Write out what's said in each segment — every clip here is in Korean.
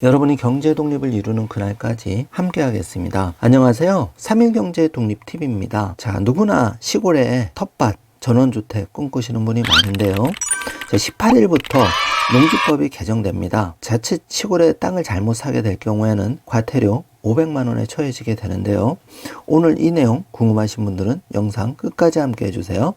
여러분이 경제 독립을 이루는 그날까지 함께 하겠습니다. 안녕하세요. 3일 경제 독립 팁입니다. 자, 누구나 시골에 텃밭, 전원주택 꿈꾸시는 분이 많은데요. 18일부터 농지법이 개정됩니다. 자칫 시골에 땅을 잘못 사게 될 경우에는 과태료 500만 원에 처해지게 되는데요. 오늘 이 내용 궁금하신 분들은 영상 끝까지 함께 해주세요.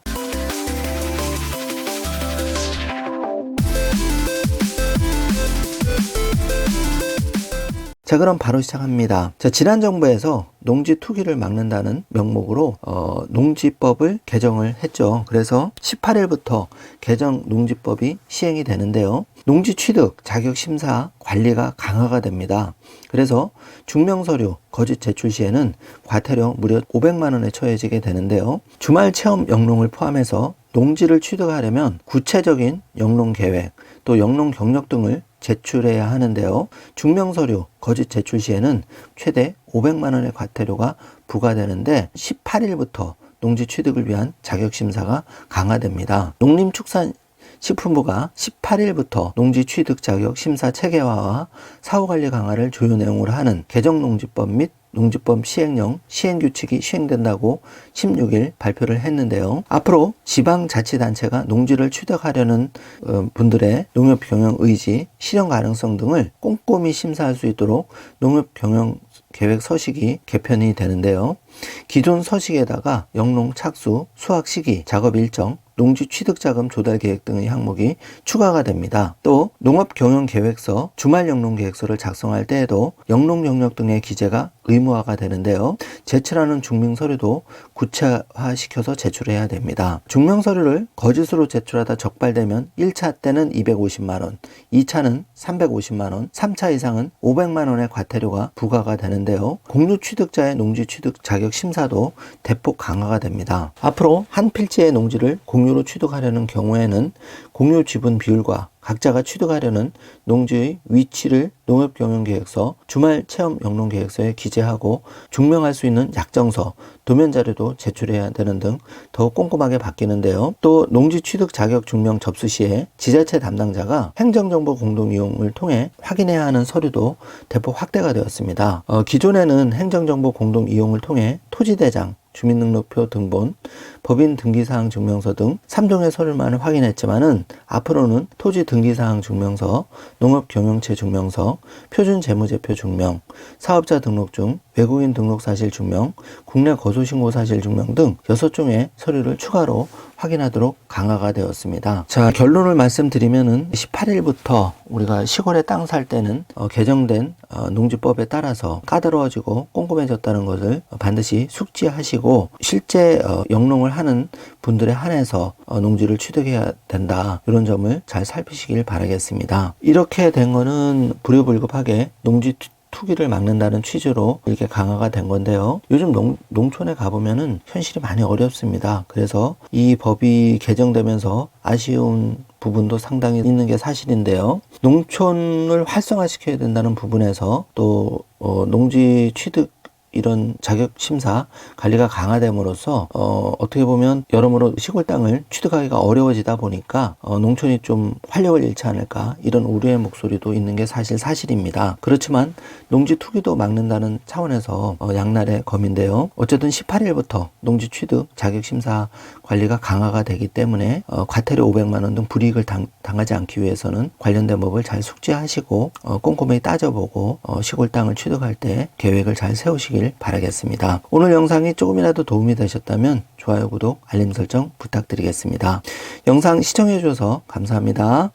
자, 그럼 바로 시작합니다. 자, 지난 정부에서 농지 투기를 막는다는 명목으로 농지법을 개정을 했죠. 그래서 18일부터 개정 농지법이 시행이 되는데요. 농지 취득, 자격 심사, 관리가 강화가 됩니다. 그래서 증명서류 거짓 제출 시에는 과태료 무려 500만 원에 처해지게 되는데요. 주말 체험 영농을 포함해서 농지를 취득하려면 구체적인 영농 계획, 또 영농 경력 등을 제출해야 하는데요. 증명서류 거짓 제출 시에는 최대 500만 원의 과태료가 부과되는데 18일부터 농지 취득을 위한 자격심사가 강화됩니다. 농림축산식품부가 18일부터 농지 취득 자격 심사 체계화와 사후관리 강화를 주요 내용으로 하는 개정농지법 및 농지법 시행령 시행규칙이 시행된다고 16일 발표를 했는데요. 앞으로 지방자치단체가 농지를 취득하려는 분들의 농업경영 의지, 실현 가능성 등을 꼼꼼히 심사할 수 있도록 농업경영 계획 서식이 개편이 되는데요. 기존 서식에다가 영농 착수, 수확 시기, 작업 일정, 농지 취득자금 조달 계획 등의 항목이 추가가 됩니다. 또 농업경영계획서, 주말 영농계획서를 작성할 때에도 영농 영역 등의 기재가 의무화가 되는데요. 제출하는 증명서류도 구체화시켜서 제출해야 됩니다. 증명서류를 거짓으로 제출하다 적발되면 1차 때는 250만 원, 2차는 350만 원, 3차 이상은 500만 원의 과태료가 부과가 되는데요. 공유 취득자의 농지 취득 자격 심사도 대폭 강화가 됩니다. 앞으로 한 필지의 농지를 공유로 취득하려는 경우에는 공유 지분 비율과 각자가 취득하려는 농지의 위치를 농업경영계획서, 주말 체험 영농계획서에 기재하고 증명할 수 있는 약정서, 도면 자료도 제출해야 되는 등 더욱 꼼꼼하게 바뀌는데요. 또 농지 취득 자격 증명 접수 시에 지자체 담당자가 행정정보 공동 이용을 통해 확인해야 하는 서류도 대폭 확대가 되었습니다. 기존에는 행정정보 공동 이용을 통해 토지대장, 주민등록표 등본, 법인 등기사항 증명서 등 3종의 서류만 확인했지만은 앞으로는 토지 등기사항 증명서, 농업경영체 증명서, 표준재무제표 증명, 사업자 등록증, 외국인 등록사실 증명, 국내 거소신고사실 증명 등 6종의 서류를 추가로 확인하도록 강화가 되었습니다. 자, 결론을 말씀드리면은 18일부터 우리가 시골에 땅 살 때는 개정된 농지법에 따라서 까다로워지고 꼼꼼해졌다는 것을 반드시 숙지하시고 실제 영농을 하는 분들에 한해서 농지를 취득해야 된다. 이런 점을 잘 살피시길 바라겠습니다. 이렇게 된 거는 불효불급하게 농지 투기를 막는다는 취지로 이렇게 강화가 된 건데요. 요즘 농촌에 가보면은 현실이 많이 어렵습니다. 그래서 이 법이 개정되면서 아쉬운 부분도 상당히 있는 게 사실인데요. 농촌을 활성화시켜야 된다는 부분에서 또 농지 취득 이런 자격 심사 관리가 강화됨으로써 어떻게 보면 여러모로 시골 땅을 취득하기가 어려워지다 보니까 농촌이 좀 활력을 잃지 않을까 이런 우려의 목소리도 있는 게 사실입니다. 그렇지만 농지 투기도 막는다는 차원에서 양날의 검인데요. 어쨌든 18일부터 농지 취득 자격 심사 관리가 강화가 되기 때문에 과태료 500만 원 등 불이익을 당하지 않기 위해서는 관련된 법을 잘 숙지하시고 꼼꼼히 따져보고 시골 땅을 취득할 때 계획을 잘 세우시길 바라겠습니다. 오늘 영상이 조금이라도 도움이 되셨다면 좋아요, 구독, 알림 설정 부탁드리겠습니다. 영상 시청해 주셔서 감사합니다.